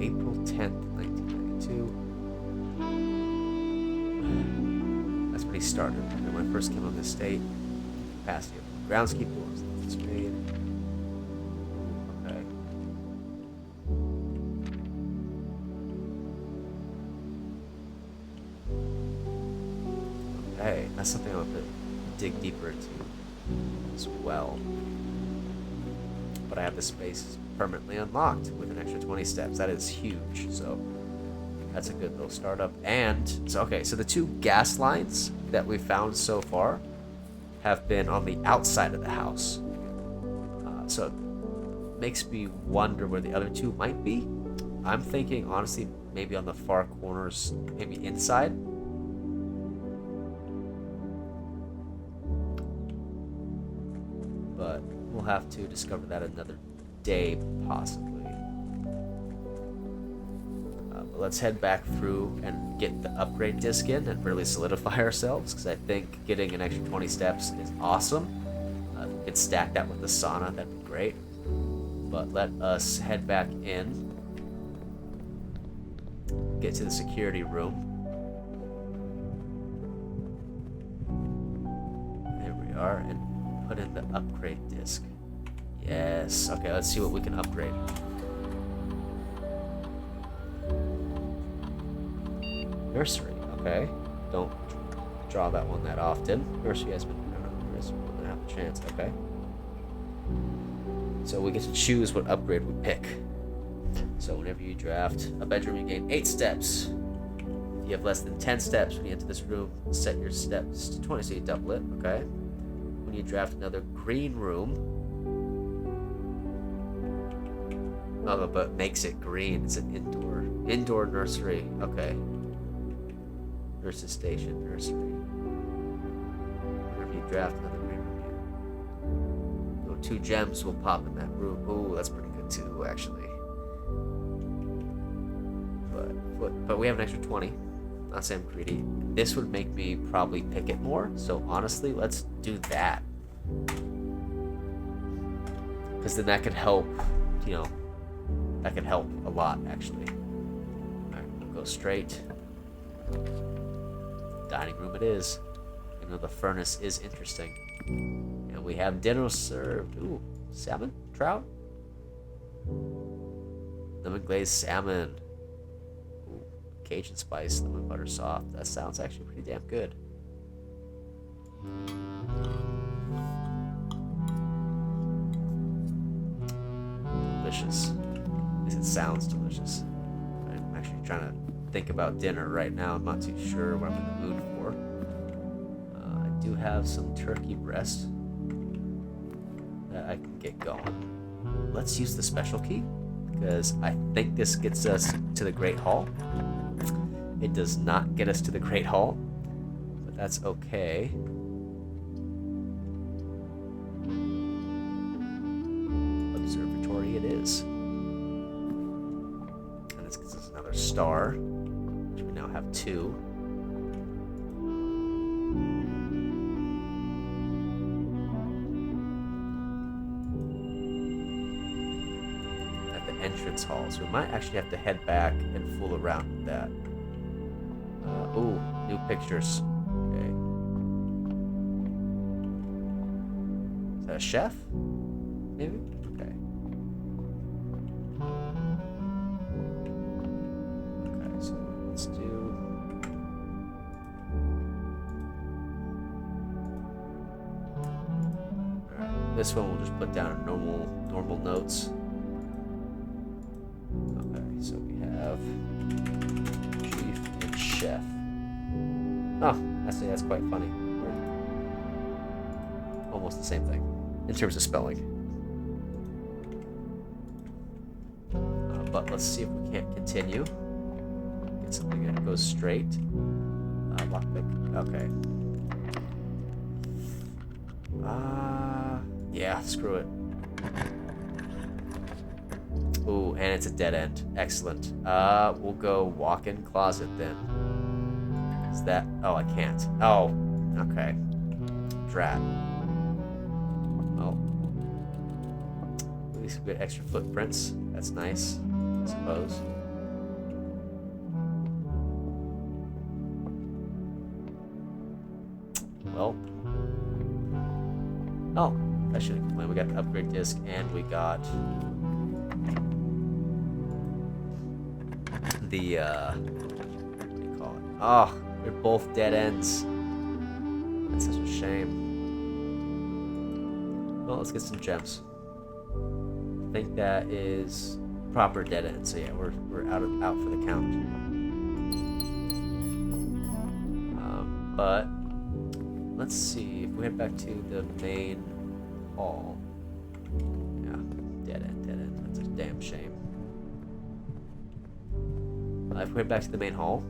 [SPEAKER 1] April 10th, 1992. That's when he started. When I first came on this state, capacity of Groundskeeper was this made. Okay. Okay, that's something I'm gonna dig deeper into as well. But I have the space permanently unlocked with an extra 20 steps. That is huge. So that's a good little startup. And so okay, so the 2 gas lines that we found so far have been on the outside of the house. So it makes me wonder where the other 2 might be. I'm thinking honestly maybe on the far corners, maybe inside. But we'll have to discover that another day, possibly. But let's head back through and get the upgrade disc in and really solidify ourselves, because I think getting an extra 20 steps is awesome. If we could stack that with the sauna, that'd be great. But let us head back in, get to the security room. There we are, and put in the upgrade disc. Yes. Okay, let's see what we can upgrade. Nursery. Okay. Don't draw that one that often. Nursery has been gonna have a chance. Okay. So we get to choose what upgrade we pick. So whenever you draft a bedroom, you gain 8 steps. If you have less than 10 steps when you enter this room, set your steps to 20, so you double it. Okay. When you draft another green room, oh, but makes it green. It's an indoor nursery. Okay. Nurse's station, nursery. Whenever you draft another green room, no 2 gems will pop in that room. Ooh, that's pretty good too, actually. But we have an extra 20. Not saying I'm greedy. This would make me probably pick it more. So honestly, let's do that. Because then that could help, that could help a lot, actually. Alright, we'll go straight. Dining room it is. Even though the furnace is interesting. And we have dinner served. Ooh, salmon? Trout? Lemon glazed salmon. Ooh, Cajun spice, lemon butter soft. That sounds actually pretty damn good. Delicious. At least it sounds delicious. I'm actually trying to think about dinner right now. I'm not too sure what I'm in the mood for. I do have some turkey breast that I can get going. Let's use the special key, because I think this gets us to the Great Hall. It does not get us to the Great Hall, but that's okay. Observatory it is. And this gives us another star, which we now have 2. At the entrance hall, so we might actually have to head back and fool around with that. Ooh, new pictures. Okay. Is that a chef? Maybe? Okay. Okay, so let's do... Alright, this one we'll just put down normal notes. Okay, so we have chief and chef. Oh, actually that's quite funny. We're almost the same thing in terms of spelling. But let's see if we can't continue. Get something that goes straight. Lockpick. Okay. Yeah, screw it. Ooh, and it's a dead end. Excellent. We'll go walk-in closet then. Is that... Oh, I can't. Oh, okay. Drat. Well, at least we get extra footprints. That's nice, I suppose. Well, Oh, I shouldn't complain. We got the upgrade disc and we got the what do you call it? Oh, they're both dead ends. That's such a shame. Well, let's get some gems. I think that is proper dead end. So yeah, we're out for the count. But let's see if we head back to the main hall. Yeah, dead end. That's a damn shame. If we head back to the main hall,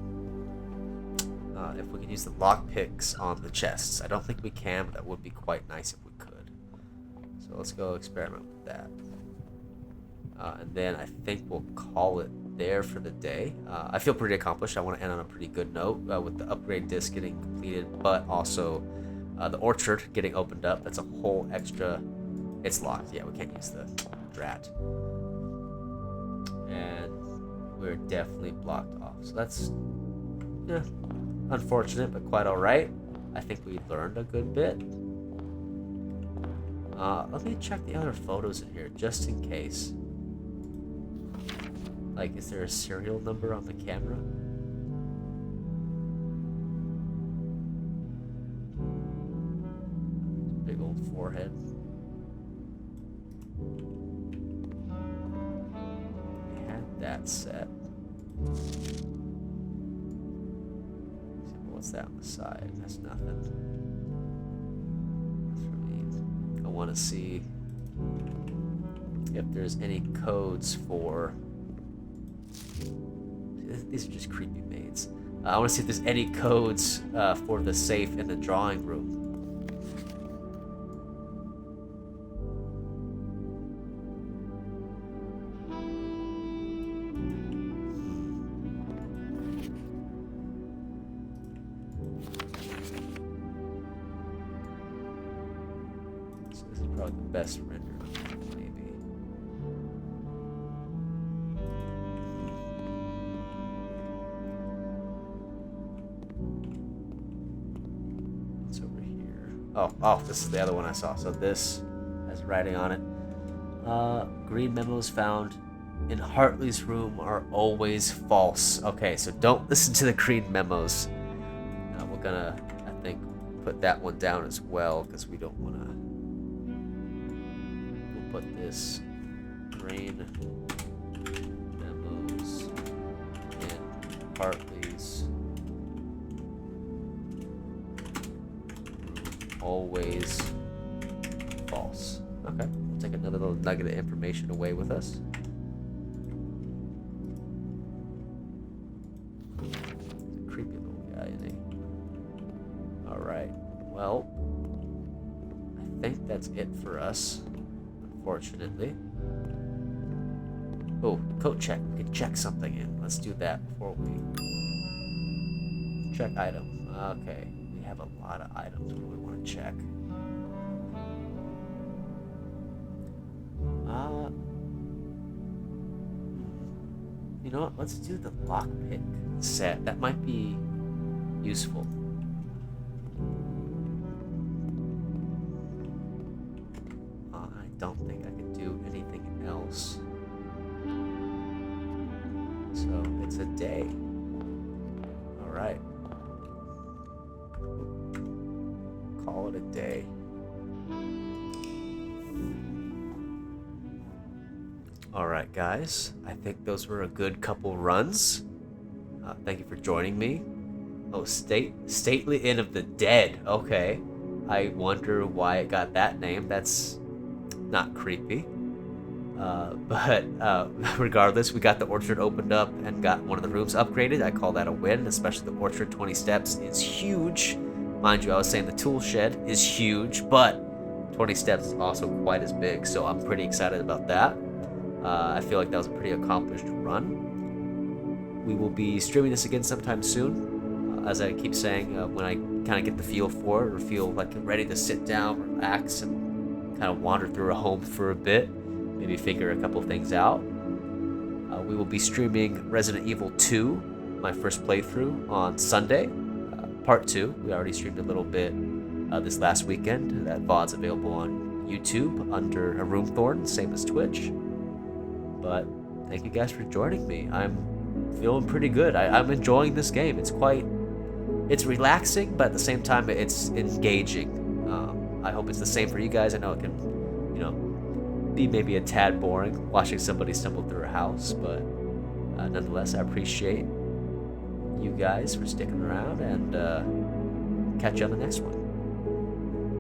[SPEAKER 1] if we can use the lockpicks on the chests. I don't think we can, but that would be quite nice if we could. So let's go experiment with that. And then I think we'll call it there for the day. I feel pretty accomplished. I want to end on a pretty good note with the upgrade disc getting completed, but also the orchard getting opened up. That's a whole extra... It's locked. Yeah, we can't use the drat. And we're definitely blocked off. So that's unfortunate, but quite alright. I think we learned a good bit. Let me check the other photos in here, just in case. Like, is there a serial number on the camera? Big old forehead. We had that set. What's that on the side? That's nothing. That's for me. I want to see if there's any codes for... These are just creepy maids. I want to see if there's any codes for the safe in the drawing room. So this is probably the best render. Oh, this is the other one I saw. So this has writing on it. Green memos found in Hartley's room are always false. Okay, so don't listen to the green memos. We're gonna, I think, put that one down as well because we don't want to. We'll put this green memos in Hartley's. Always false. Okay, we'll take another little nugget of information away with us. He's a creepy little guy, isn't he? Alright, well, I think that's it for us, unfortunately. Oh, coat check. We can check something in. Let's do that before we... Check item. Okay. Have a lot of items. What do we want to check? You know what? Let's do the lockpick set. That might be useful. I don't think I can do anything else. So it's a day. All right. Call it a day. Alright guys, I think those were a good couple runs. Thank you for joining me. Oh, Stately Inn of the Dead. Okay. I wonder why it got that name. That's not creepy. But regardless, we got the orchard opened up and got one of the rooms upgraded. I call that a win, especially the orchard. 20 steps is huge. Mind you, I was saying the tool shed is huge, but 20 steps is also quite as big, so I'm pretty excited about that. I feel like that was a pretty accomplished run. We will be streaming this again sometime soon. As I keep saying, when I kind of get the feel for it or feel like I'm ready to sit down, relax, and kind of wander through a home for a bit, maybe figure a couple things out. We will be streaming Resident Evil 2, my first playthrough, on Sunday. Part 2. We already streamed a little bit this last weekend. That VOD's available on YouTube under a Room Thorn, same as Twitch. But thank you guys for joining me. I'm feeling pretty good. I'm enjoying this game. It's relaxing, but at the same time, it's engaging. I hope it's the same for you guys. I know it can, be maybe a tad boring watching somebody stumble through a house, but nonetheless, I appreciate you guys for sticking around, and catch you on the next one.